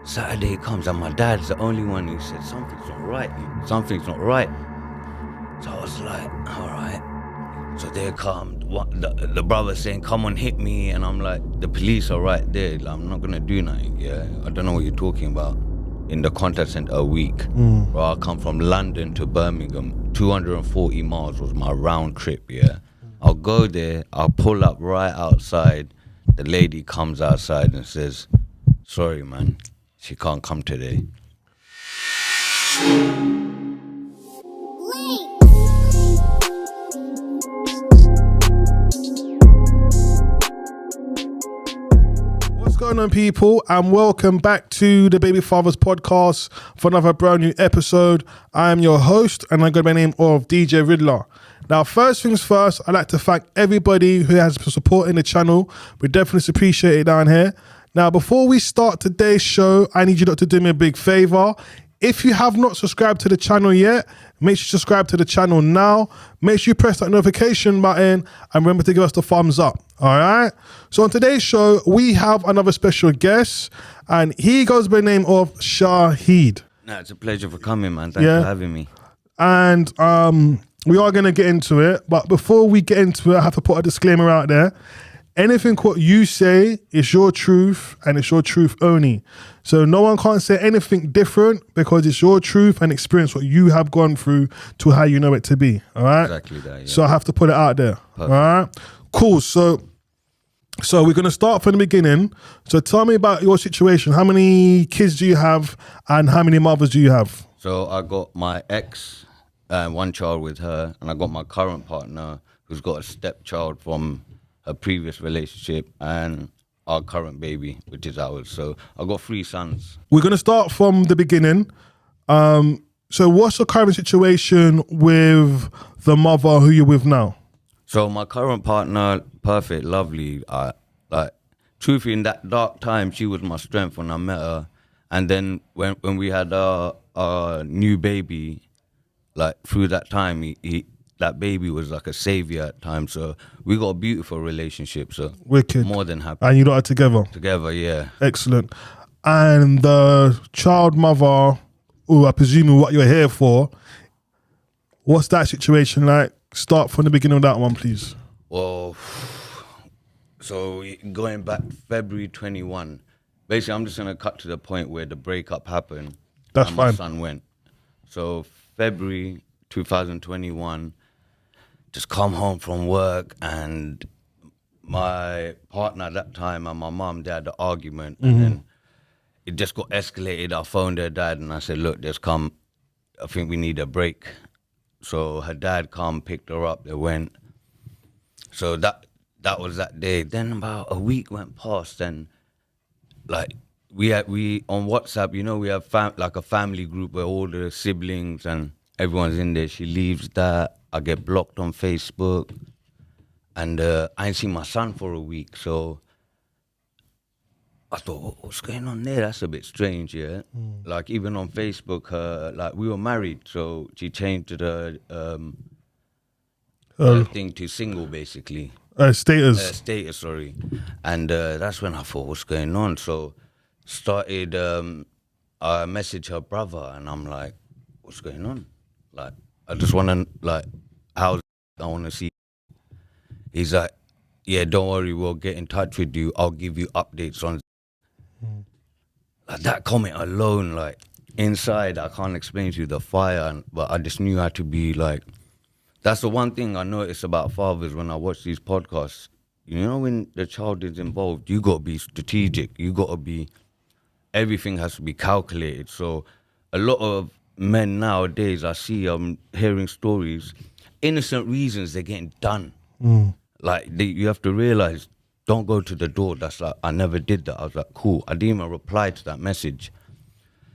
Saturday comes and my dad's the only one who said, something's not right, man. Something's not right. So I was like, all right. So there come the brother saying, come on, hit me. And I'm like, the police are right there. Like, I'm not going to do nothing, yeah? I don't know what you're talking about. In the contact center a week. Bro, I come from London to Birmingham. 240 miles was my round trip, yeah? I'll go there, I'll pull up right outside. The lady comes outside and says, sorry, man, she can't come today. What's going on, people, and welcome back to the Baby Fathers podcast for another brand new episode. I am your host, and I go by the name of DJ Ridler. Now, first things first, I'd like to thank everybody who has been supporting the channel. We definitely appreciate it down here. Now, before we start today's show, I need you to do me a big favor. If you have not subscribed to the channel yet, make sure you subscribe to the channel now. Make sure you press that notification button and remember to give us the thumbs up. All right. So on today's show, we have another special guest, and he goes by the name of Shahid. Nah, it's a pleasure for coming, man. Thanks for having me. And we are going to get into it. But before we get into it, I have to put a disclaimer out there. Anything what you say is your truth, and it's your truth only. So no one can't say anything different because it's your truth and experience what you have gone through to how you know it to be. All right? Exactly that, yeah. So I have to put it out there. Perfect. All right? Cool. So we're going to start from the beginning. So tell me about your situation. How many kids do you have and how many mothers do you have? So I got my ex, one child with her, and I got my current partner who's got a stepchild from a previous relationship, and our current baby, which is ours. So I got 3 sons. We're going to start from the beginning. So what's the current situation with the mother who you're with now? So my current partner, perfect, lovely. Truthfully, in that dark time, she was my strength when I met her. And then when we had our new baby, like through that time, that baby was like a savior at times. So we got a beautiful relationship. So Wicked. More than happy. And you lot are together? Together, yeah. Excellent. And the child mother, who I presume what you're here for, what's that situation like? Start from the beginning of that one, please. Well, so going back February 21, basically I'm just going to cut to the point where the breakup happened. That's and fine. My son went. So February 2021, just come home from work, and my partner at that time and my mum, they had an argument, and then it just got escalated. I phoned her dad and I said, look, I think we need a break. So her dad come, picked her up, they went. So that was that day. Then about a week went past, and like we on WhatsApp, you know, we have like a family group where all the siblings and everyone's in there. She leaves that. I get blocked on Facebook. And I ain't seen my son for a week. So I thought, what's going on there? That's a bit strange, yeah? Like, even on Facebook, like, we were married. So she changed the thing to single, basically. Status. Status, sorry. And that's when I thought, what's going on? So started, I messaged her brother, and I'm like, what's going on? Like, I just want to, like, I want to see. He's like, yeah, don't worry, we'll get in touch with you. I'll give you updates on. Like, that comment alone, like, inside, I can't explain to you the fire, but I just knew I had to be like, that's the one thing I notice about fathers when I watch these podcasts. You know, when the child is involved, you got to be strategic. You got to be, everything has to be calculated. So a lot of men nowadays, I see, I'm hearing stories, innocent reasons they're getting done. Like, you have to realize, don't go to the door. That's like, I never did that. I was like, cool. I didn't even reply to that message.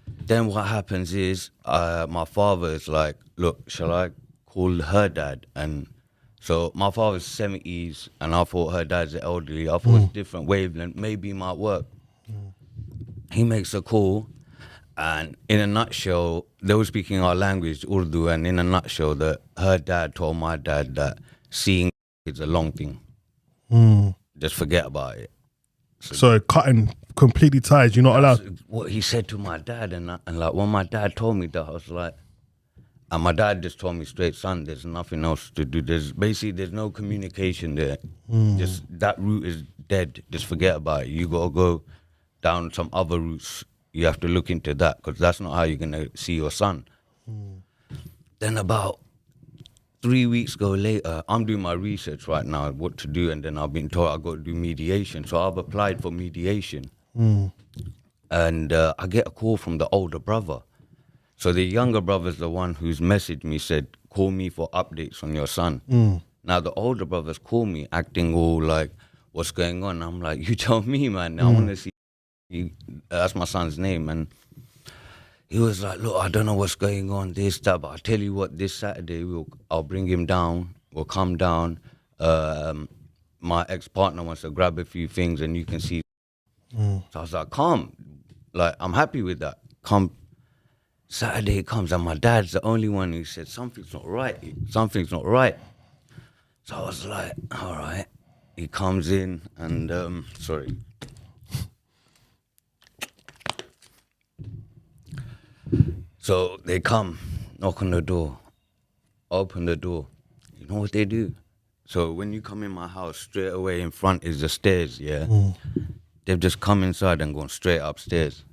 Then what happens is, my father is like, look, shall I call her dad? And so my father's 70s, and I thought her dad's elderly. I thought it's different wavelength. Maybe it might work. He makes a call. And in a nutshell, they were speaking our language, Urdu, and in a nutshell, that her dad told my dad that seeing is a long thing. Just forget about it. So cutting completely ties. You're not allowed. That's what he said to my dad, and like when my dad told me that, I was like, and my dad just told me straight, son, there's nothing else to do. There's no communication there. Just that route is dead. Just forget about it. You gotta go down some other routes. You have to look into that because that's not how you're gonna see your son. Then about 3 weeks ago later, I'm doing my research right now, what to do, and then I've been told I got to do mediation. So I've applied for mediation, and I get a call from the older brother. So the younger brother's the one who's messaged me, said, call me for updates on your son. Now the older brother's called me acting all like, what's going on? I'm like, you tell me, man. I want to see you. That's my son's name. And he was like, look, I don't know what's going on, this, that, but I'll tell you what, this Saturday, I'll bring him down. We'll come down. My ex-partner wants to grab a few things and you can see. So I was like, come. Like, I'm happy with that. Come. Saturday comes and my dad's the only one who said, something's not right. Something's not right. So I was like, all right. He comes in and, sorry. So they come, knock on the door, open the door. You know what they do? So when you come in my house, straight away in front is the stairs, yeah? They've just come inside and gone straight upstairs.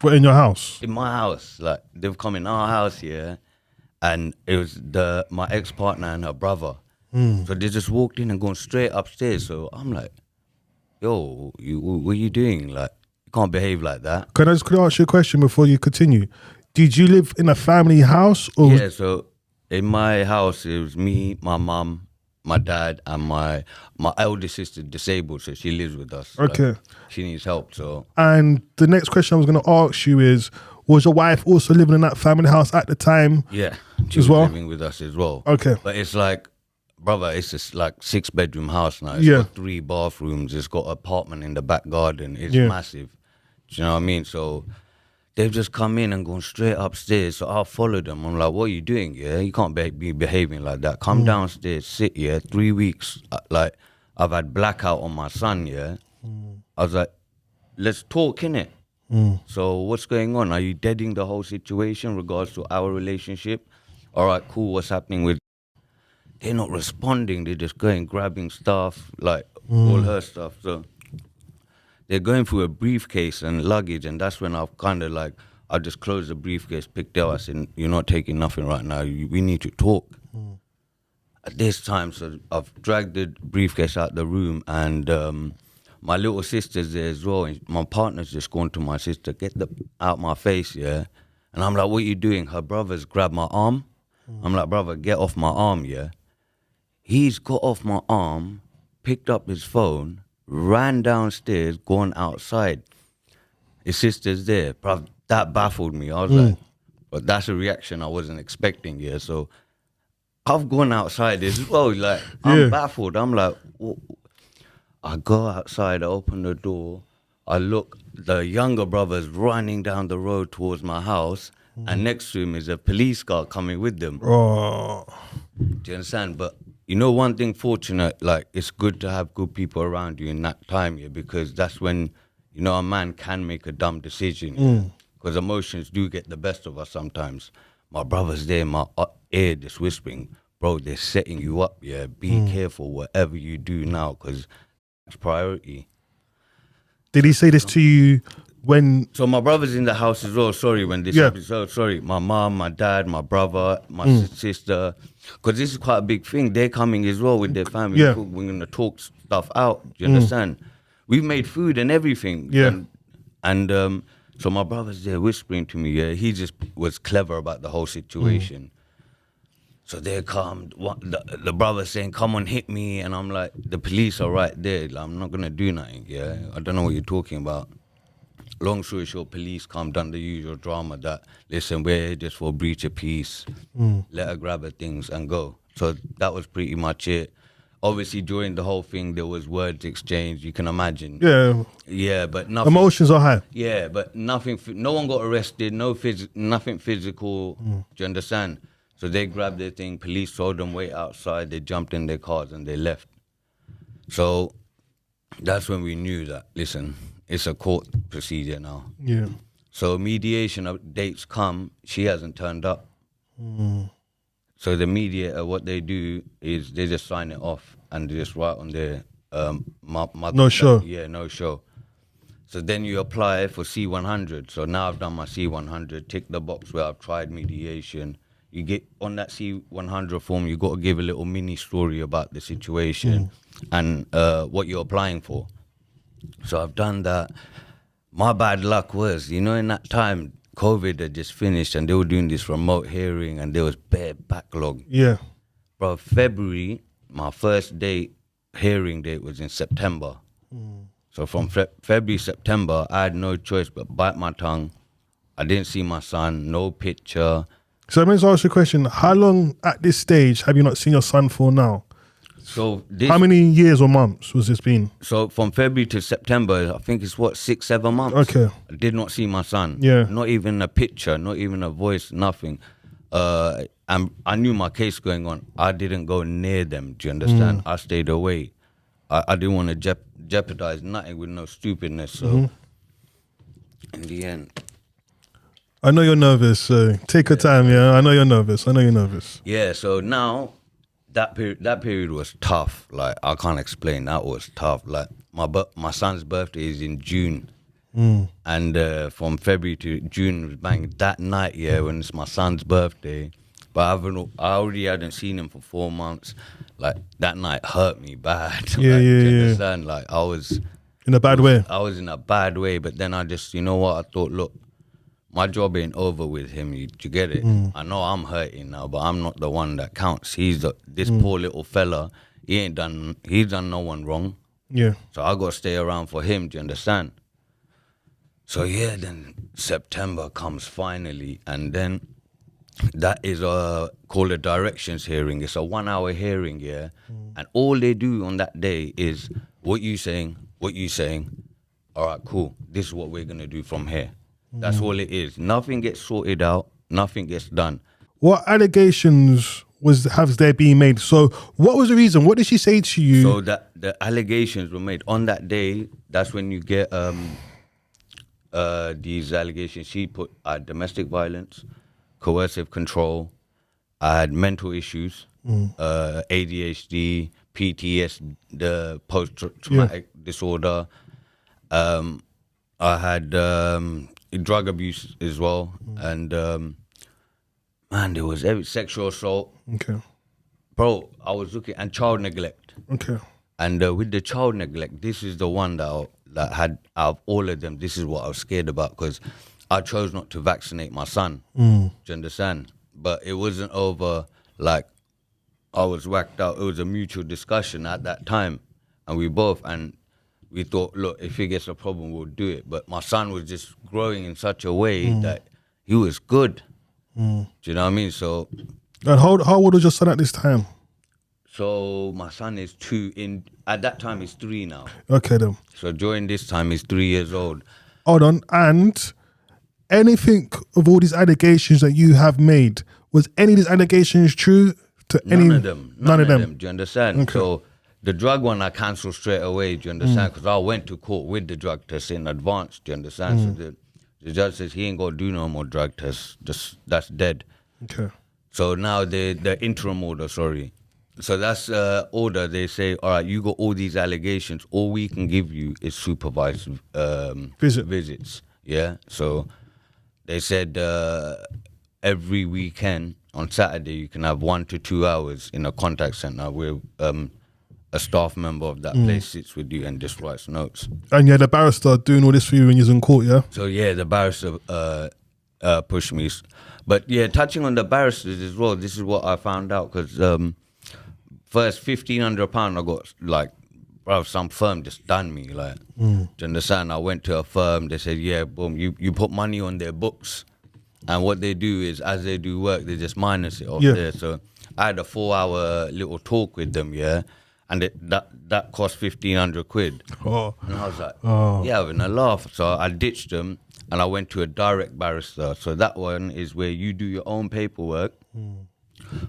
What, in your house? In my house, like they've come in our house, yeah, and it was my ex-partner and her brother. So they just walked in and gone straight upstairs. So I'm like, yo, what are you doing? Like, you can't behave like that. Could I ask you a question before you continue? Did you live in a family house? Or Yeah, so in my house, it was me, my mum, my dad, and my eldest sister disabled, so she lives with us. Okay. Like, she needs help, so. And the next question I was going to ask you is, was your wife also living in that family house at the time? Yeah, she as was well? living with us as well. Okay. But it's like, brother, it's just like 6-bedroom house now. It's Yeah. got 3 bathrooms. It's got an apartment in the back garden. It's Yeah. massive. Do you know what I mean? So they've just come in and gone straight upstairs. So I followed them. I'm like, what are you doing? Yeah, you can't be behaving like that. Come downstairs, sit here. 3 weeks, like I've had blackout on my son. Yeah, I was like, let's talk, innit? So what's going on? Are you deading the whole situation in regards to our relationship? All right, cool. What's happening with? They're not responding. They're just going grabbing stuff, like all her stuff. So they're going through a briefcase and luggage, and that's when I've kind of like, I just closed the briefcase, picked it up, I said, you're not taking nothing right now. We need to talk. At this time, so I've dragged the briefcase out the room, and my little sister's there as well. And my partner's just gone to my sister, get out my face, yeah. And I'm like, what are you doing? Her brother's grabbed my arm. I'm like, brother, get off my arm, yeah. He's got off my arm, picked up his phone, ran downstairs, gone outside. His sister's there. Bruv, that baffled me. I was like, but that's a reaction I wasn't expecting, yeah. So I've gone outside as well. Like, I'm baffled. I'm like, what? I go outside, I open the door, I look, the younger brother's running down the road towards my house, and next to him is a police car coming with them. Oh. Do you understand? But you know, one thing fortunate, like, it's good to have good people around you in that time, yeah, because that's when, you know, a man can make a dumb decision. Because emotions do get the best of us sometimes. My brother's there in my ear just whispering, bro, they're setting you up, yeah, be careful whatever you do now, because it's priority. Did he say this to you when? So my brother's in the house as well. Sorry, when this episode. Sorry, my mom, my dad, my brother, my sister. Because this is quite a big thing. They're coming as well with their family. Yeah. We're gonna talk stuff out. Do you understand? We've made food and everything. Yeah. And so my brother's there whispering to me. Yeah, he just was clever about the whole situation. So they come, the brother's saying, come on, hit me. And I'm like, the police are right there. Like, I'm not going to do nothing, yeah? I don't know what you're talking about. Long story short, police come, done the usual drama that, listen, we're here just for breach of peace. Let her grab her things and go. So that was pretty much it. Obviously, during the whole thing, there was words exchanged, you can imagine. Yeah. Yeah, but nothing. Emotions are high. Yeah, but nothing, no one got arrested, nothing physical, do you understand? So they grabbed their thing, police told them wait outside, they jumped in their cars and they left. So that's when we knew that, listen, it's a court procedure now. Yeah. So mediation dates come, she hasn't turned up. So the mediator, what they do is they just sign it off and they just write on their No show. Yeah, no show. So then you apply for C100. So now I've done my C100, tick the box where I've tried mediation. You get on that C100 form, you got to give a little mini story about the situation and what you're applying for. So I've done that. My bad luck was, in that time, COVID had just finished and they were doing this remote hearing and there was bare backlog. Yeah. Bro, February, my first hearing date was in September. So from February, September, I had no choice but bite my tongue. I didn't see my son, no picture. So let me just ask you a question. How long at this stage have you not seen your son for now? So how many years or months was this been? So from February to September, I think it's 6-7 months. Okay. I did not see my son. Yeah. Not even a picture, not even a voice, nothing. And I knew my case going on. I didn't go near them, do you understand? I stayed away. I didn't want to jeopardize nothing with no stupidness. So in the end. I know you're nervous, so take your time, yeah? I know you're nervous. Yeah, so now that period was tough. Like, I can't explain. That was tough. Like, my son's birthday is in June. And from February to June was bang. That night, when it's my son's birthday, but I already hadn't seen him for 4 months. Like, that night hurt me bad. Yeah, you understand? Like, I was in a bad way. I was in a bad way, but then I just, you know what? I thought, look, my job ain't over with him. You get it? I know I'm hurting now, but I'm not the one that counts. He's this poor little fella. He's done no one wrong. Yeah. So I got to stay around for him. Do you understand? So then September comes finally, and then that is called a directions hearing. It's a 1-hour hearing, and all they do on that day is what you saying. All right, cool. This is what we're gonna do from here. That's all it is. Nothing gets sorted out. Nothing gets done. What allegations have there been made? So what was the reason? What did she say to you? So that the allegations were made on that day. That's when you get these allegations. She put domestic violence, coercive control. I had mental issues, ADHD, PTSD, the post-traumatic disorder. I had drug abuse as well, and there was sexual assault. Okay. Bro, I was looking, and child neglect. Okay. And with the child neglect, this is the one that had, out of all of them, this is what I was scared about, because I chose not to vaccinate my son. Do you understand? But it wasn't over, like, I was whacked out. It was a mutual discussion at that time. And we thought, look, if he gets a problem, we'll do it. But my son was just growing in such a way that he was good. Do you know what I mean? So. And how old was your son at this time? So my son is 2. At that time, he's 3 now. Okay, then. So during this time, he's 3 years old. Hold on. And anything of all these allegations that you have made, was any of these allegations true to any? None of them. None of them. Do you understand? Okay. So the drug one I cancelled straight away. Do you understand? Because I went to court with the drug test in advance. Do you understand? So the judge says he ain't gonna do no more drug tests. That's dead. Okay. So now the interim order. Sorry. So that's order. They say, all right, you got all these allegations. All we can give you is supervised visits. Yeah. So they said every weekend on Saturday you can have 1 to 2 hours in a contact center where a staff member of that place sits with you and just writes notes. And you had a barrister doing all this for you when you was in court, yeah? So yeah, the barrister pushed me. But yeah, touching on the barristers as well, this is what I found out, because first £1,500 I got, like, bro, some firm just done me, like, do you understand? I went to a firm, they said, yeah, boom, you put money on their books, and what they do is, as they do work, they just minus it off there. So I had a 4-hour little talk with them, yeah, and that cost £1,500. Oh. And I was like, yeah, having a laugh. So I ditched them, and I went to a direct barrister. So that one is where you do your own paperwork,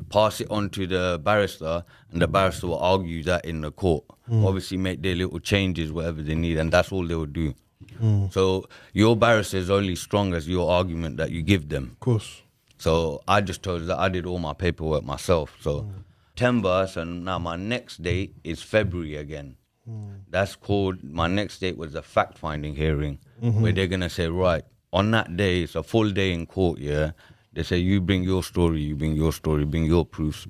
pass it on to the barrister, and the barrister will argue that in the court. Obviously, make their little changes, whatever they need, and that's all they will do. So your barrister is only strong as your argument that you give them. Of course. So I just told her that I did all my paperwork myself. So September, so now my next date is February again. That's called, my next date was a fact-finding hearing, where they're going to say, right, on that day, it's a full day in court, yeah? They say, you bring your story, you bring your story, bring your proofs,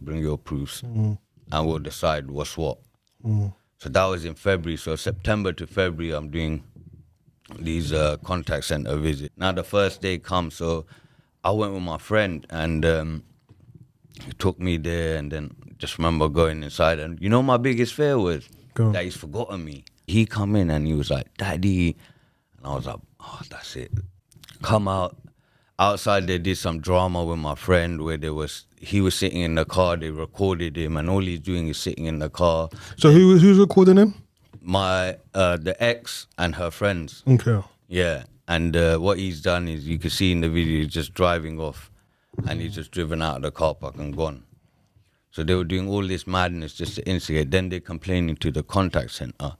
and we'll decide what's what. So that was in February. So September to February, I'm doing these contact center visits. Now the first day comes, so I went with my friend, and he took me there, and then just remember going inside, and you know my biggest fear was that he's forgotten me. He come in and he was like, Daddy, and I was like, oh, that's it. Come out. Outside they did some drama with my friend where he was sitting in the car, they recorded him, and all he's doing is sitting in the car. So who's recording him? The ex and her friends. Okay. Yeah. And what he's done is, you can see in the video, he's just driving off, and he's just driven out of the car park and gone. So they were doing all this madness just to instigate. Then they're complaining to the contact center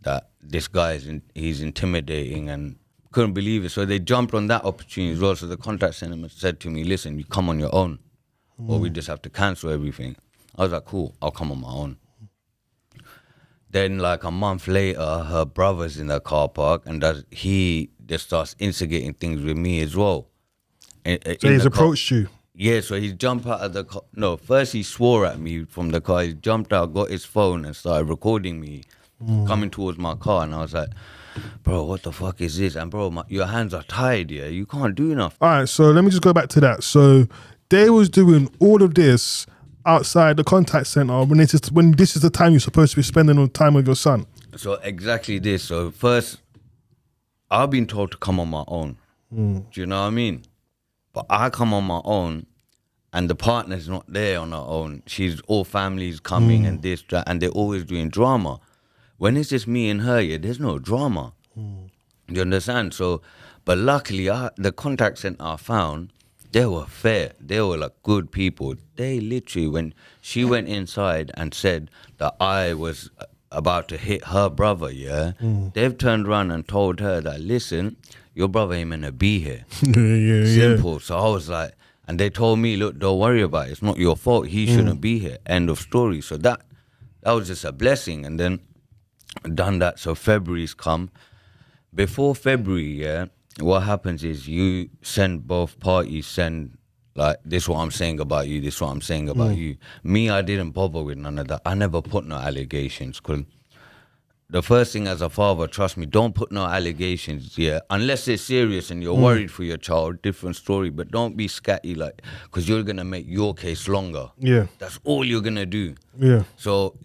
that this guy he's intimidating, and couldn't believe it. So they jumped on that opportunity as well. So the contact center said to me, listen, you come on your own, or we just have to cancel everything. I was like, cool, I'll come on my own. Then like a month later, her brother's in the car park, and he just starts instigating things with me as well. So he's approached you? Yeah, so he jumped out of the car. No, first he swore at me from the car. He jumped out, got his phone, and started recording me coming towards my car. And I was like, bro, what the fuck is this? And bro, your hands are tied, yeah? You can't do enough. All right, so let me just go back to that. So they was doing all of this outside the contact center when this is the time you're supposed to be spending on time with your son. So exactly this. So first, I've been told to come on my own. Do you know what I mean? But I come on my own, and the partner's not there on her own. She's all families coming and this, that, and they're always doing drama. When it's just me and her, yeah, there's no drama. You understand? So, but luckily, the contact center I found, they were fair. They were like good people. They literally, when she went inside and said that I was about to hit her brother, yeah, they've turned around and told her that, listen, your brother ain't meant to be here. Simple. Yeah. So I was like, and they told me, look, don't worry about it. It's not your fault. He shouldn't be here. End of story. So that was just a blessing. And then done that. So February's come. Before February, yeah, what happens is you send both parties, like, this is what I'm saying about you, this is what I'm saying about you. Me, I didn't bother with none of that. I never put no allegations, because the first thing as a father, trust me, don't put no allegations, yeah, unless it's serious and you're worried for your child, different story, but don't be scatty, like, because you're going to make your case longer. Yeah. That's all you're going to do. Yeah. So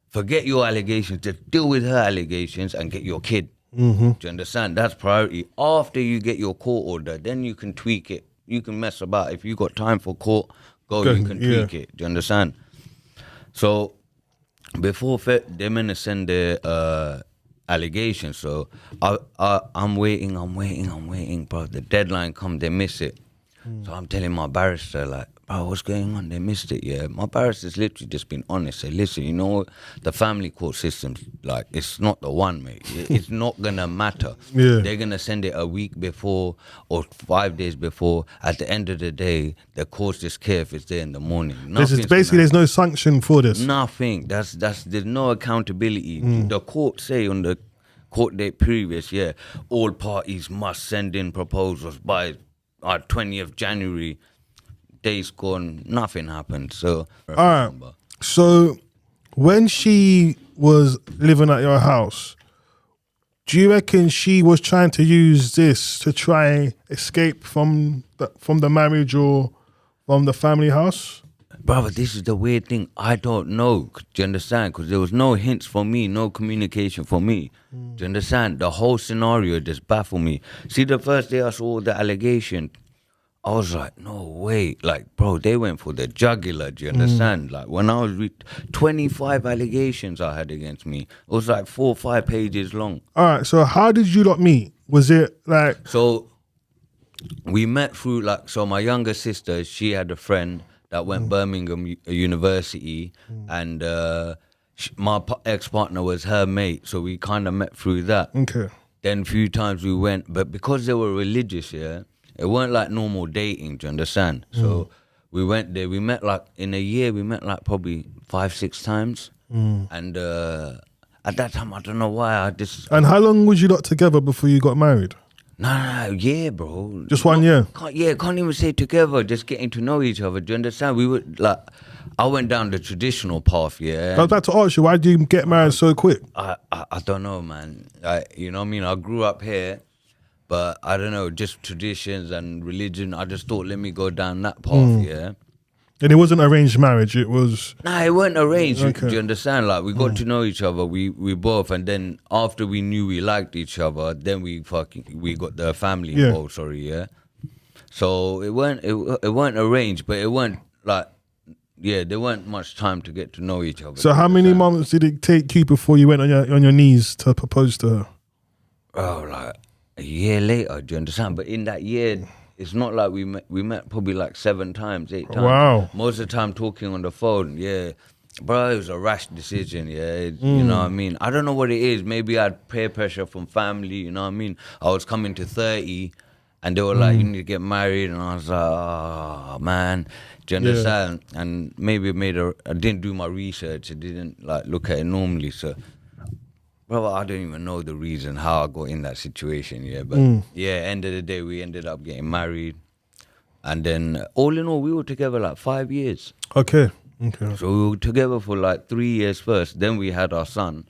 forget your allegations, just deal with her allegations and get your kid. Do you understand? That's priority. After you get your court order, then you can tweak it. You can mess about. If you got time for court, you can tweak it. Do you understand? So before they're meant to send their allegations. So I'm waiting, bro. The deadline come, they miss it. So I'm telling my barrister, like, bro, what's going on? They missed it, yeah. My barrister's literally just been honest. Say, listen, you know, the family court system's like, it's not the one, mate. It's not gonna matter. Yeah. They're gonna send it a week before or 5 days before. At the end of the day, the courts just care if it's there in the morning. There's no sanction for this. Nothing. There's no accountability. The court say on the court date previous, yeah, all parties must send in proposals by 20th January. Days gone, nothing happened. So, all right. So, when she was living at your house, do you reckon she was trying to use this to try escape from the marriage or from the family house? Brother, this is the weird thing. I don't know. Do you understand? Because there was no hints for me, no communication for me. Do you understand? The whole scenario just baffled me. See, the first day I saw the allegation, I was like, no way. Like, bro, they went for the jugular, do you understand? Like, when I was 25 allegations I had against me. It was like 4 or 5 pages long. All right, so how did you lot meet? Was it like... So, we met through, like, so my younger sister, she had a friend that went Birmingham University, and my ex-partner was her mate, so we kind of met through that. Okay. Then a few times we went, but because they were religious, yeah, it weren't like normal dating, do you understand? So we went there, we met like, in a year, we met like probably 5-6 times. And at that time, I don't know why, I just... And how long was you lot together before you got married? No, yeah, bro. Just 1 year? Can't even say together, just getting to know each other, do you understand? We were like, I went down the traditional path, yeah. I was about to ask you, why did you get married so quick? I don't know, man. You know what I mean? I grew up here, but I don't know, just traditions and religion. I just thought, let me go down that path, yeah. And it wasn't arranged marriage, it was... Nah, it wasn't arranged. Okay. Do you understand? Like, we got to know each other, we both, and then after we knew we liked each other, then we got the family involved, yeah. So it weren't arranged, but it weren't like... Yeah, there weren't much time to get to know each other. So how many months did it take you before you went on your knees to propose to her? Oh, like a year later, do you understand? But in that year, it's not like we met probably like 7 times, 8 times. Wow. Most of the time talking on the phone, yeah. Bro, it was a rash decision, yeah. You know what I mean? I don't know what it is. Maybe I had peer pressure from family, you know what I mean? I was coming to 30 and they were like, you need to get married. And I was like, oh, man. Do you understand? Yeah. And maybe I didn't do my research. I didn't like look at it normally. So, brother, I don't even know the reason how I got in that situation. Yeah, but yeah, end of the day, we ended up getting married, and then all in all, we were together like 5 years. Okay. So we were together for like 3 years first. Then we had our son.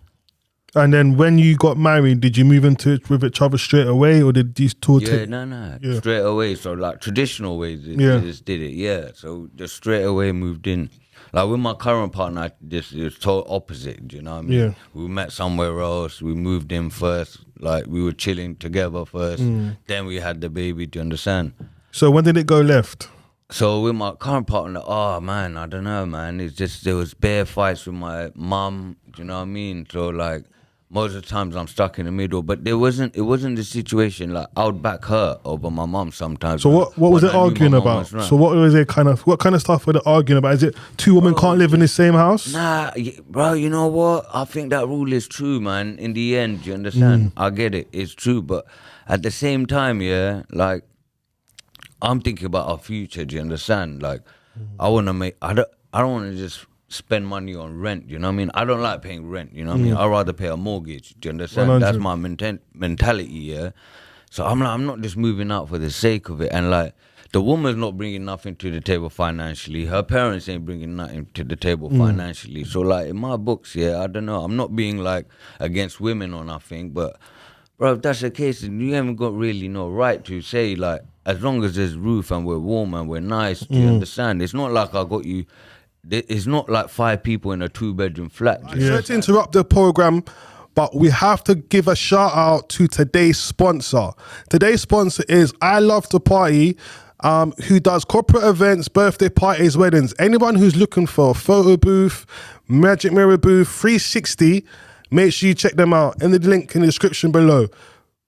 And then when you got married, did you move into it with each other straight away, or did these two take? Yeah, straight away. So like traditional ways, they just did it. Yeah, so just straight away moved in. Like with my current partner, it was total opposite. Do you know what I mean? Yeah. We met somewhere else. We moved in first. Like we were chilling together first. Then we had the baby. Do you understand? So when did it go left? So with my current partner, oh man, I don't know, man. It's just there was bare fights with my mum. Do you know what I mean? So like. Most of the times I'm stuck in the middle, but it wasn't the situation like I would back her over my mum sometimes. So what was it arguing about? So what kind of stuff were they arguing about? Is it two women can't live in the same house? Nah, bro, you know what? I think that rule is true, man. In the end, you understand? I get it, it's true, but at the same time, yeah, like I'm thinking about our future, do you understand? Like I don't want to just spend money on rent, you know what I mean? I don't like paying rent, you know what I mean? I'd rather pay a mortgage, do you understand? 100. That's my mentality, yeah? So I'm not just moving out for the sake of it. And like, the woman's not bringing nothing to the table financially. Her parents ain't bringing nothing to the table financially. So like, in my books, yeah, I don't know. I'm not being like against women or nothing, but bro, if that's the case, then you haven't got really no right to say like, as long as there's roof and we're warm and we're nice, do you understand? It's not like I got you... It's not like 5 people in a 2-bedroom flat. Sorry to interrupt the program, but we have to give a shout out to today's sponsor. Today's sponsor is I Love to Party, who does corporate events, birthday parties, weddings. Anyone who's looking for a photo booth, magic mirror booth, 360, make sure you check them out in the link in the description below.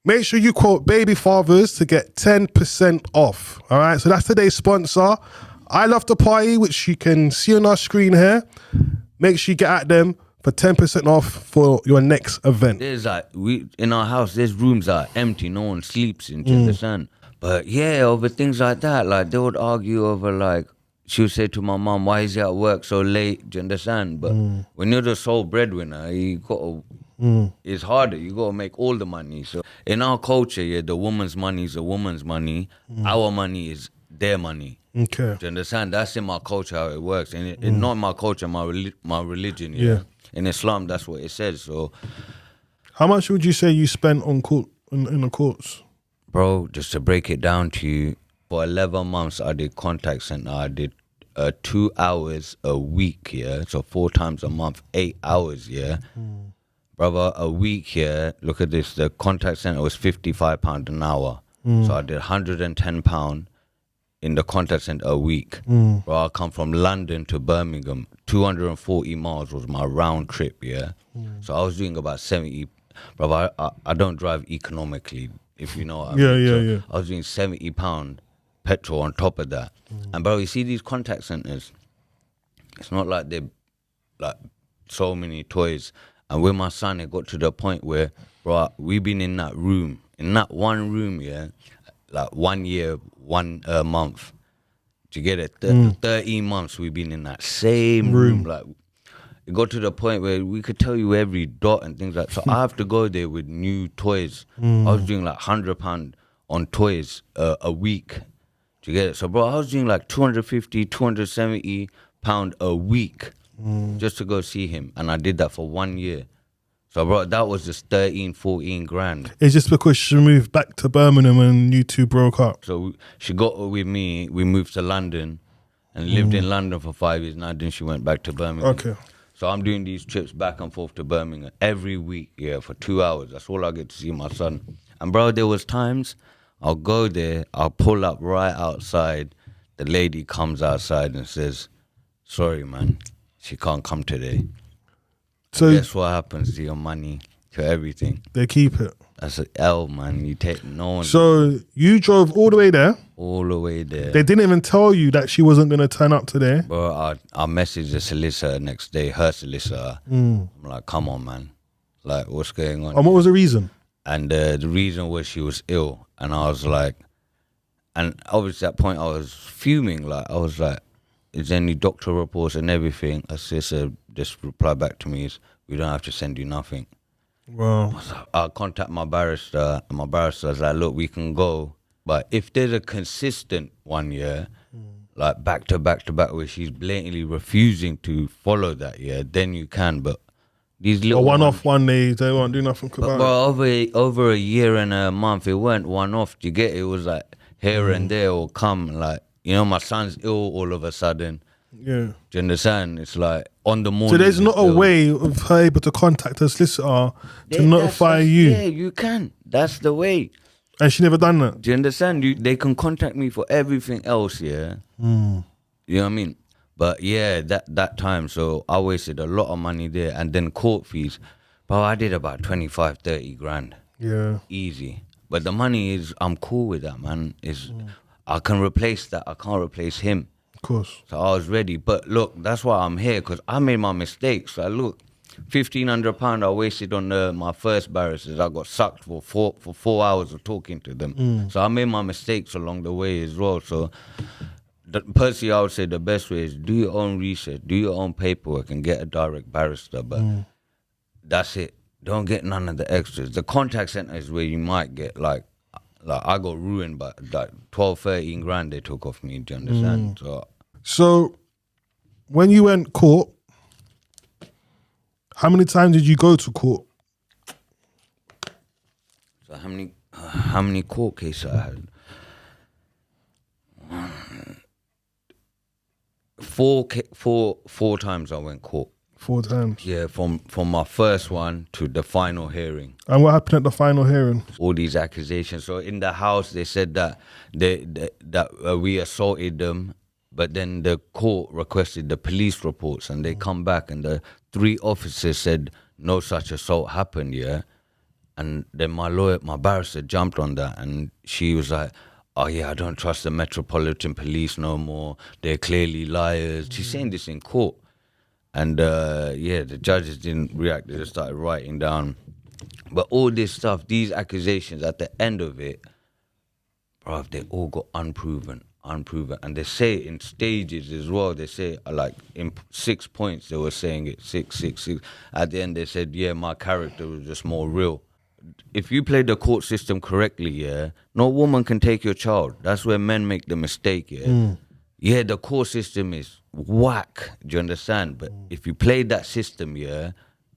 Make sure you quote Baby Fathers to get 10% off. All right, so that's today's sponsor. I Love to Party, which you can see on our screen here. Make sure you get at them for 10% off for your next event. There's like, in our house, there's rooms that are empty, no one sleeps in, do you understand? But yeah, over things like that, like they would argue over like, she would say to my mom, why is he at work so late, do you understand? But when you're the sole breadwinner, you got to, it's harder, you got to make all the money. So in our culture, yeah, the woman's money is a woman's money, our money is their money. Okay. Do you understand? That's in my culture how it works. And it's not my culture, my religion. Yeah. In Islam, that's what it says. So, how much would you say you spent on court in the courts? Bro, just to break it down to you, for 11 months I did contact center. I did 2 hours a week, yeah. So 4 times a month, 8 hours, yeah. Brother, a week, yeah. Look at this. The contact center was £55 an hour. So I did £110 in the contact center a week. Bro, I come from London to Birmingham. 240 miles was my round trip, yeah? So I was doing about 70. Bro, I don't drive economically, if you know what I mean. Yeah. I was doing £70 petrol on top of that. And bro, you see these contact centers, it's not like they're like so many toys. And with my son, it got to the point where, bro, we've been in that one room, yeah, like 1 year, 1 month. Do you get it? 13 months we've been in that same room. Like, it got to the point where we could tell you every dot and things like that. So I have to go there with new toys. I was doing like £100 on toys a week. Do you get it? So, bro, I was doing like £250, £270 a week just to go see him. And I did that for 1 year. So, bro, that was just 13, 14 grand. It's just because she moved back to Birmingham and you two broke up. So she got with me. We moved to London and lived in London for 5 years. Now then she went back to Birmingham. Okay. So I'm doing these trips back and forth to Birmingham every week, yeah, for 2 hours. That's all I get to see my son. And bro, there was times I'll go there, I'll pull up right outside. The lady comes outside and says, sorry, man, she can't come today. So and guess what happens to your money, to everything? They keep it. That's an L, man. You take no one. So you drove all the way there? All the way there. They didn't even tell you that she wasn't going to turn up today? Bro, I messaged the solicitor next day, her solicitor. I'm like, come on, man. Like, what's going on? And what was the reason? And the reason was she was ill. And I was like, and obviously at that point I was fuming. Like, I was like, is there any doctor reports and everything? Her sister just replied back to me, is we don't have to send you nothing. Wow. I'll contact my barrister, and my barrister was like, look, we can go. But if there's a consistent 1 year, like back to back to back, where she's blatantly refusing to follow that, yeah, then you can. But these little A one-off one day, they won't do nothing about but it. over a year and a month, it weren't one-off. You get it? It was like here and there will come. Like, you know, my son's ill all of a sudden. Yeah. Do you understand? It's like on the morning. So there's not a ill. way of her able to contact her solicitor to notify that's- you? Yeah, you can. That's the way. And she never done that? Do you understand? They can contact me for everything else, yeah? You know what I mean? But yeah, that time, so I wasted a lot of money there. And then court fees. Bro, I did about 25, 30 grand. Yeah. Easy. But the money is, I'm cool with that, man. I can replace that. I can't replace him. Of course. So I was ready. But look, that's why I'm here, because I made my mistakes. So look, £1,500 I wasted on my first barristers. I got sucked for 4 hours of talking to them. So I made my mistakes along the way as well. So personally, I would say the best way is do your own research, do your own paperwork, and get a direct barrister. But that's it. Don't get none of the extras. The contact center is where you might get like I got ruined by like 12, 13 grand they took off me. Do you understand? So when you went court, how many times did you go to court? So how many court cases I had? Four times I went court. 4 times. Yeah, from my first one to the final hearing. And what happened at the final hearing? All these accusations. So in the house, they said that we assaulted them, but then the court requested the police reports, and they come back, and the 3 officers said no such assault happened. Yeah, and then my barrister jumped on that, and she was like, "Oh yeah, I don't trust the Metropolitan Police no more. They're clearly liars." She's saying this in court. And the judges didn't react. They just started writing down. But all this stuff, these accusations, at the end of it, bruv, they all got unproven. And they say it in stages as well. They say, like, in 6 points, they were saying it, 6. At the end, they said, yeah, my character was just more real. If you play the court system correctly, yeah, no woman can take your child. That's where men make the mistake, yeah. Yeah, the court system is whack, do you understand? But if you play that system, yeah,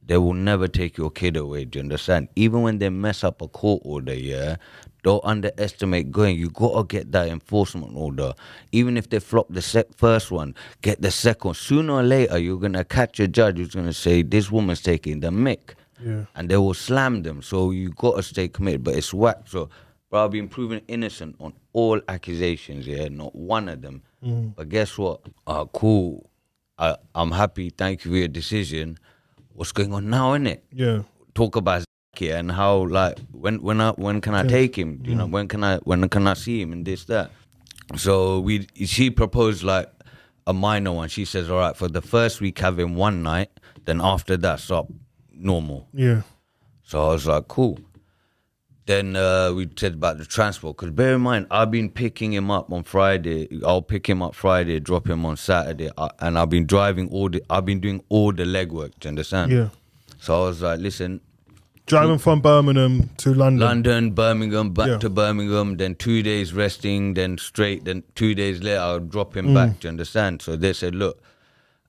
they will never take your kid away, do you understand? Even when they mess up a court order, yeah, don't underestimate going. You got to get that enforcement order. Even if they flop the first one, get the second. Sooner or later, you're going to catch a judge who's going to say, this woman's taking the mick. Yeah. And they will slam them. So you got to stay committed. But it's whack. So, bro, I've been proven innocent on all accusations, yeah, not one of them. But guess what? Cool. I'm happy. Thank you for your decision. What's going on now, innit? Yeah. Talk about Zaki and how, like, when can I take him? You know, when can I see him and this, that? So she proposed like a minor one. She says, all right, for the first week have him one night, then after that stop normal. Yeah. So I was like, cool. Then we said about the transport, because bear in mind, I've been picking him up on Friday. I'll pick him up Friday, drop him on Saturday, and I've been doing all the legwork, do you understand? Yeah. So I was like, listen. Driving from Birmingham to London. Birmingham, back to Birmingham, then 2 days resting, then 2 days later, I'll drop him back, do you understand? So they said, look,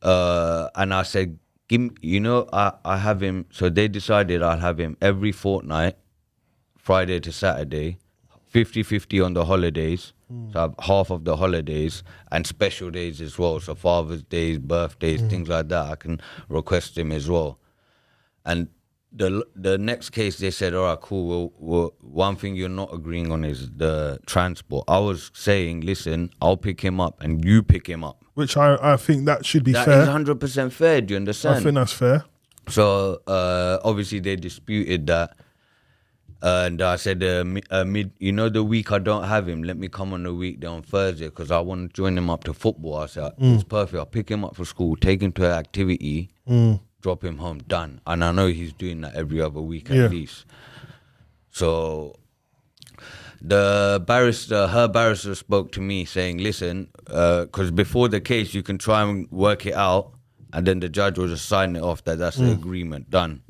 and I said, I have him, so they decided I'll have him every fortnight, Friday to Saturday, 50-50 on the holidays, so I have half of the holidays, and special days as well, so Father's Days, birthdays, things like that, I can request him as well. And the next case, they said, all right, cool, well, one thing you're not agreeing on is the transport. I was saying, listen, I'll pick him up and you pick him up. Which I think that should be fair. That is 100% fair, do you understand? I think that's fair. So, obviously, they disputed that. And I said, the week I don't have him, let me come on the weekday on Thursday because I want to join him up to football. I said, it's perfect. I'll pick him up for school, take him to an activity, drop him home, done. And I know he's doing that every other week at least. So her barrister spoke to me saying, listen, because before the case, you can try and work it out, and then the judge will just sign it off that that's the agreement, done.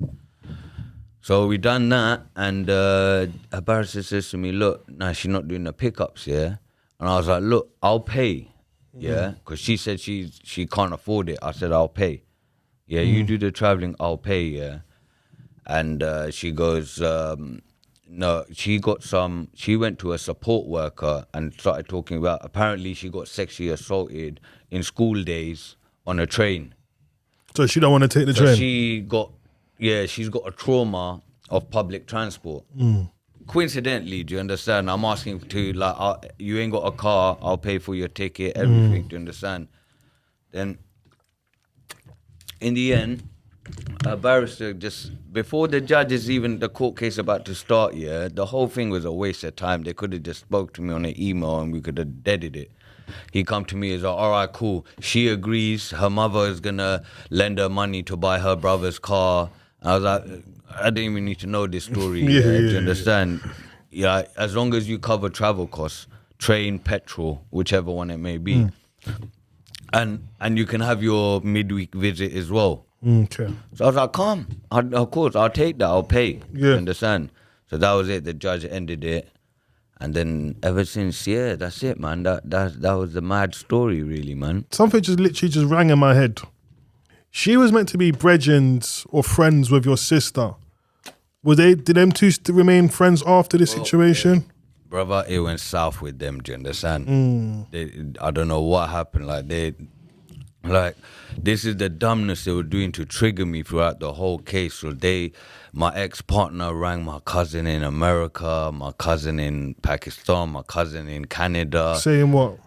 So we done that, and her barrister says to me, look, nah, she's not doing the pickups, yeah? And I was like, look, I'll pay, yeah? Because she said she can't afford it. I said, I'll pay. Yeah, you do the traveling, I'll pay, yeah? And she goes, no, she went to a support worker and started talking about, apparently she got sexually assaulted in school days on a train. So she don't want to take the train? She's got a trauma of public transport. Coincidentally, do you understand? I'm asking to, like, you ain't got a car, I'll pay for your ticket, everything, do you understand? Then, in the end, a barrister before the court case about to start, the whole thing was a waste of time. They could have just spoke to me on an email and we could have deaded it. He come to me, he's like, all right, cool. She agrees, her mother is going to lend her money to buy her brother's car. I was like, I didn't even need to know this story. Do you understand? Yeah, as long as you cover travel costs, train, petrol, whichever one it may be. And you can have your midweek visit as well. Okay. So I was like, calm. Of course, I'll take that. I'll pay. Yeah. You understand? So that was it. The judge ended it. And then ever since, that's it, man. That was the mad story, really, man. Something just rang in my head. She was meant to be brethrens or friends with your sister. Did them two remain friends after this situation? Brother, it went south with them, do you understand? I don't know what happened. This is the dumbness they were doing to trigger me throughout the whole case. So my ex-partner rang my cousin in America, my cousin in Pakistan, my cousin in Canada. Saying what?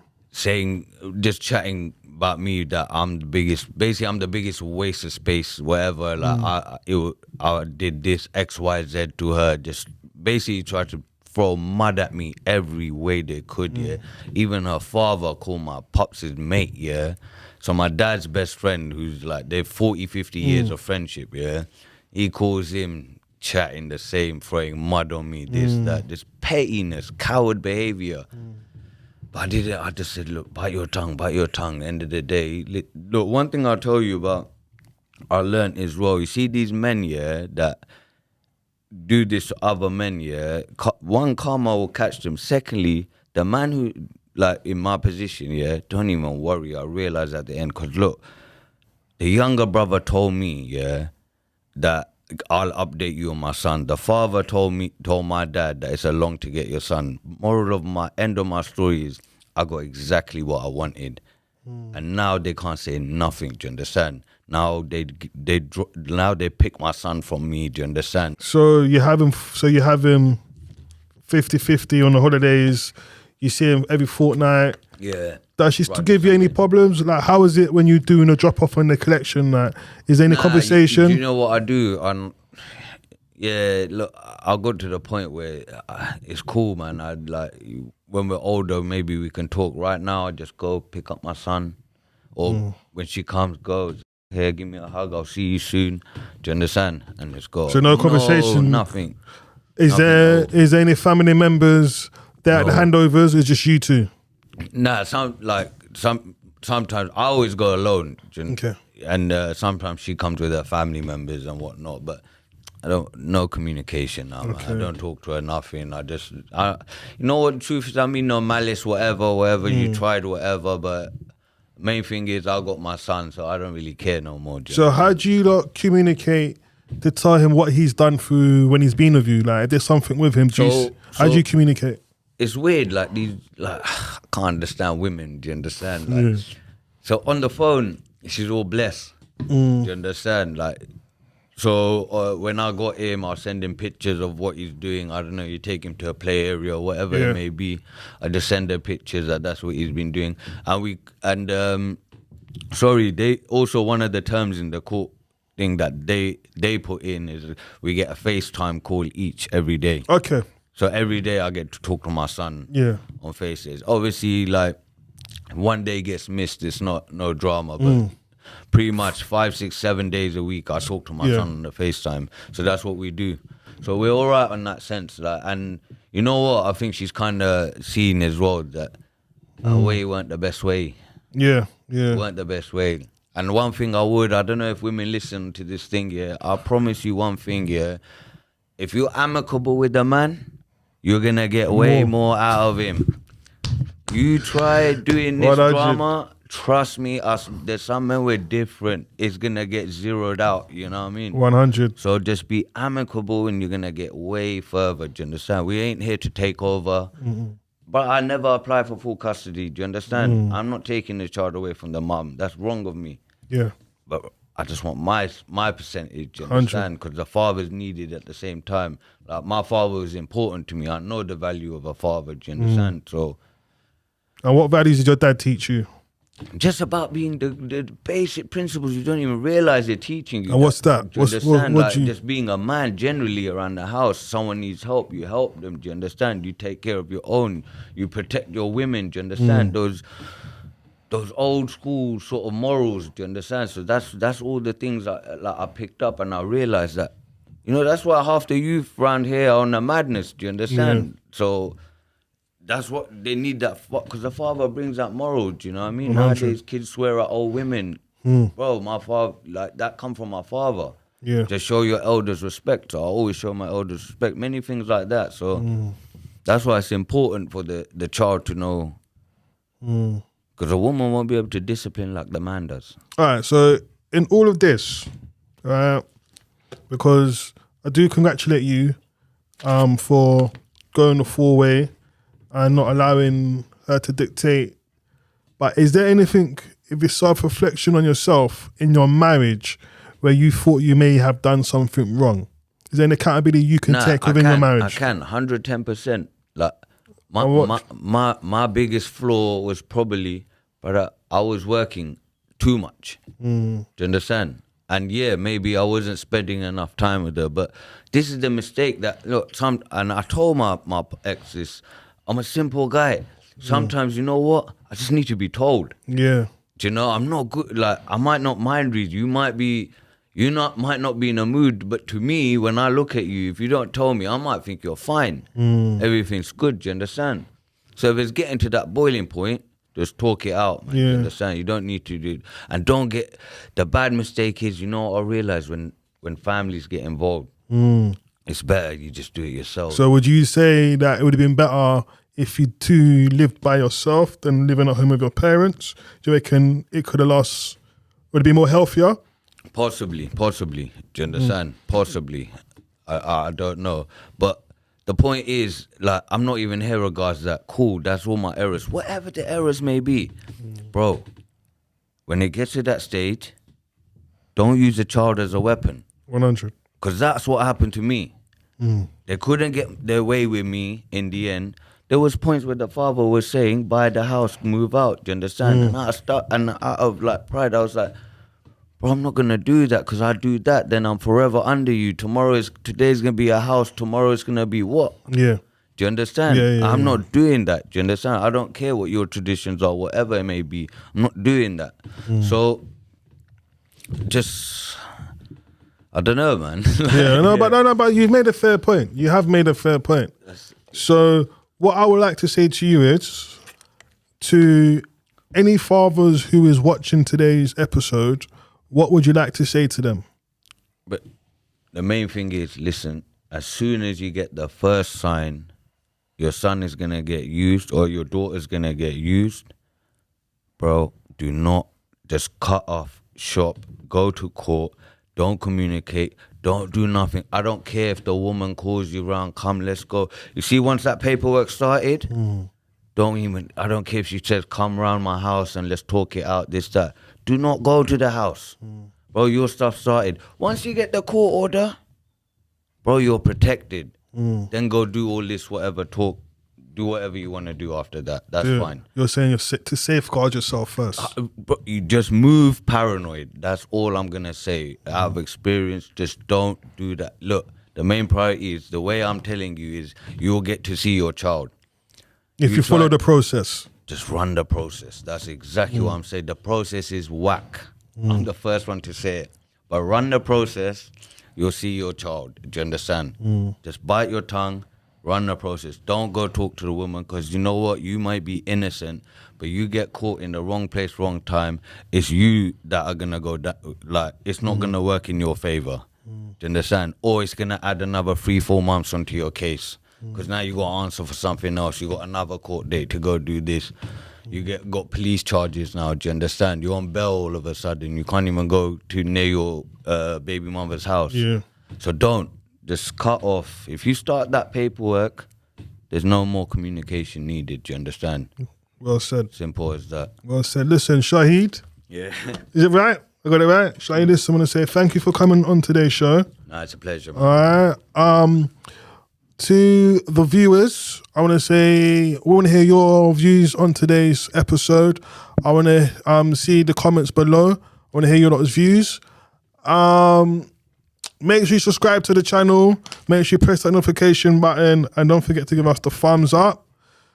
Just chatting about me, that I'm the biggest waste of space, whatever. I did this X, Y, Z to her, just basically tried to throw mud at me every way they could, Even her father called my pops his mate, So my dad's best friend, who's like, they're 40, 50 years of friendship, he calls him chatting the same, throwing mud on me, this pettiness, coward behavior. But I just said, look, bite your tongue. End of the day, look, one thing I'll tell you about, I learned as well, you see these men, that do this to other men, one, karma will catch them. Secondly, the man who, like, in my position, don't even worry. I realized at the end, because look, the younger brother told me, that I'll update you on my son. The father told my dad that it's a long to get your son. Moral of my end of my story is I got exactly what I wanted, and now they can't say nothing. Do you understand? Now they pick my son from me. Do you understand? So you have him 50-50 on the holidays. You see him every fortnight. Yeah. Does she still give you any problems? Like, how is it when you're doing a drop off and the collection? Like, is there any conversation? You know what I do? Yeah, look, I got to the point where it's cool, man. I'd like when we're older, maybe we can talk. Right now, I just go pick up my son, or when she comes, goes, "Here, give me a hug. I'll see you soon." Do you understand? And let's go. So no conversation? Nothing. Is there any family members there at the handovers? Or is just you two? Nah, sometimes I always go alone. Okay. And sometimes she comes with her family members and whatnot, but no communication now. Okay. I don't talk to her, nothing. You know what the truth is, I mean, no malice, whatever, you tried, whatever, but main thing is I got my son, so I don't really care no more. So how do you like communicate to tell him what he's done through when he's been with you? Like, if there's something with him, how do you communicate? It's weird, I can't understand women, do you understand? Like, so on the phone, she's all blessed, do you understand? So when I got him, I'll send him pictures of what he's doing. I don't know, you take him to a play area or whatever it may be. I just send her pictures that's what he's been doing. They also, one of the terms in the court thing that they put in is we get a FaceTime call each every day. Okay. So every day I get to talk to my son on Faces. Obviously, one day gets missed, it's no drama, but pretty much 5, 6, 7 days a week I talk to my son on the FaceTime. So that's what we do. So we're all right in that sense. And you know what? I think she's kind of seen as well that our way weren't the best way. Yeah. Weren't the best way. And one thing I don't know if women listen to this thing, I promise you one thing, if you're amicable with a man, you're going to get way more out of him. You try doing this drama, trust me, there's some men we're different. It's going to get zeroed out, you know what I mean? 100. So just be amicable and you're going to get way further, do you understand? We ain't here to take over. But I never apply for full custody, do you understand? I'm not taking the child away from the mum. That's wrong of me. Yeah. But I just want my percentage, you understand? Because the father's needed at the same time. Like, my father was important to me. I know the value of a father, do you understand? So. And what values did your dad teach you? Just about being the basic principles you don't even realize they're teaching you. And what's that? Do you understand? Just being a man generally around the house. Someone needs help, you help them, do you understand? You take care of your own. You protect your women, do you understand? Those old school sort of morals, do you understand? So that's all the things I picked up, and I realized that, that's why half the youth around here are on the madness, do you understand? So that's what they need, because the father brings that moral, do you know what I mean? Nowadays kids swear at old women. Bro, my father, that come from my father. Yeah. Just show your elders respect. So I always show my elders respect, many things like that. So that's why it's important for the child to know. Because a woman won't be able to discipline like the man does. All right, so in all of this, because I do congratulate you for going the full way and not allowing her to dictate. But is there anything, if it's self-reflection on yourself in your marriage where you thought you may have done something wrong? Is there an accountability you can take within your marriage? I can, 110%. Like, my biggest flaw was probably, brother, I was working too much. Do you understand? And maybe I wasn't spending enough time with her. But this is the mistake that, and I told my ex this, I'm a simple guy. Sometimes, you know what? I just need to be told. Yeah. Do you know, I'm not good. I might not mind read. Might not be in a mood, but to me, when I look at you, if you don't tell me, I might think you're fine. Everything's good, do you understand? So if it's getting to that boiling point, just talk it out, man. You understand? You don't need to do it. And don't get, the bad mistake is, I realize when families get involved, it's better you just do it yourself. So would you say that it would have been better if you two lived by yourself than living at home with your parents? Do you reckon it could have would it be more healthier? Possibly. Do you understand? Possibly. I don't know. But the point is, I'm not even here regards that. Cool, that's all my errors. Whatever the errors may be. Bro, when it gets to that stage, don't use the child as a weapon. 100. Because that's what happened to me. They couldn't get their way with me in the end. There was points where the father was saying, buy the house, move out, do you understand? And out of pride, I was like, bro, I'm not gonna do that, because I do that, then I'm forever under you. Today's gonna be a house, tomorrow it's gonna be what? Yeah. Do you understand? Yeah, I'm not doing that. Do you understand? I don't care what your traditions are, whatever it may be. I'm not doing that. So, just, I don't know, man. Yeah, but you've made a fair point. You have made a fair point. So, what I would like to say to you is, to any fathers who is watching today's episode, what would you like to say to them? But the main thing is, listen, as soon as you get the first sign, your son is going to get used or your daughter's going to get used, bro, do not just cut off shop, go to court, don't communicate, don't do nothing. I don't care if the woman calls you around, come, let's go. You see, once that paperwork started, I don't care if she says, come around my house and let's talk it out, this, that. Do not go to the house. Bro, your stuff started. Once you get the court order, bro, you're protected. Then go do all this, whatever, talk, do whatever you want to do after that. That's fine. You're saying to safeguard yourself first. But you just move paranoid. That's all I'm going to say. Out of experience, just don't do that. Look, the main priority is, the way I'm telling you is, you'll get to see your child. If you follow the process. Just run the process. That's exactly what I'm saying. The process is whack. I'm the first one to say it. But run the process, you'll see your child. Do you understand? Just bite your tongue, run the process. Don't go talk to the woman, because you know what? You might be innocent, but you get caught in the wrong place, wrong time. It's you that are going to go, it's not going to work in your favor. Do you understand? Or it's going to add another 3-4 months onto your case. Because now you got to answer for something else. You got another court date to go do this. You got police charges now. Do you understand? You're on bail all of a sudden. You can't even go to near your baby mother's house. Yeah. So don't. Just cut off. If you start that paperwork, there's no more communication needed. Do you understand? Well said. Simple as that. Well said. Listen, Shahid. Yeah. Is it right? I got it right? Shahid, listen, I want to say thank you for coming on today's show. No, it's a pleasure, man. All right. To the viewers, I want to say, we want to hear your views on today's episode. I want to see the comments below. I want to hear your lot's views. Make sure you subscribe to the channel. Make sure you press that notification button. And don't forget to give us the thumbs up.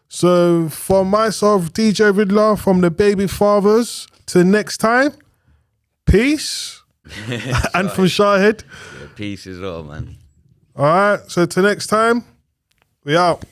So for myself, DJ Ridler from the Baby Fathers, till next time, peace. And from Shahid. Yeah, peace as well, man. All right, so till next time, we out.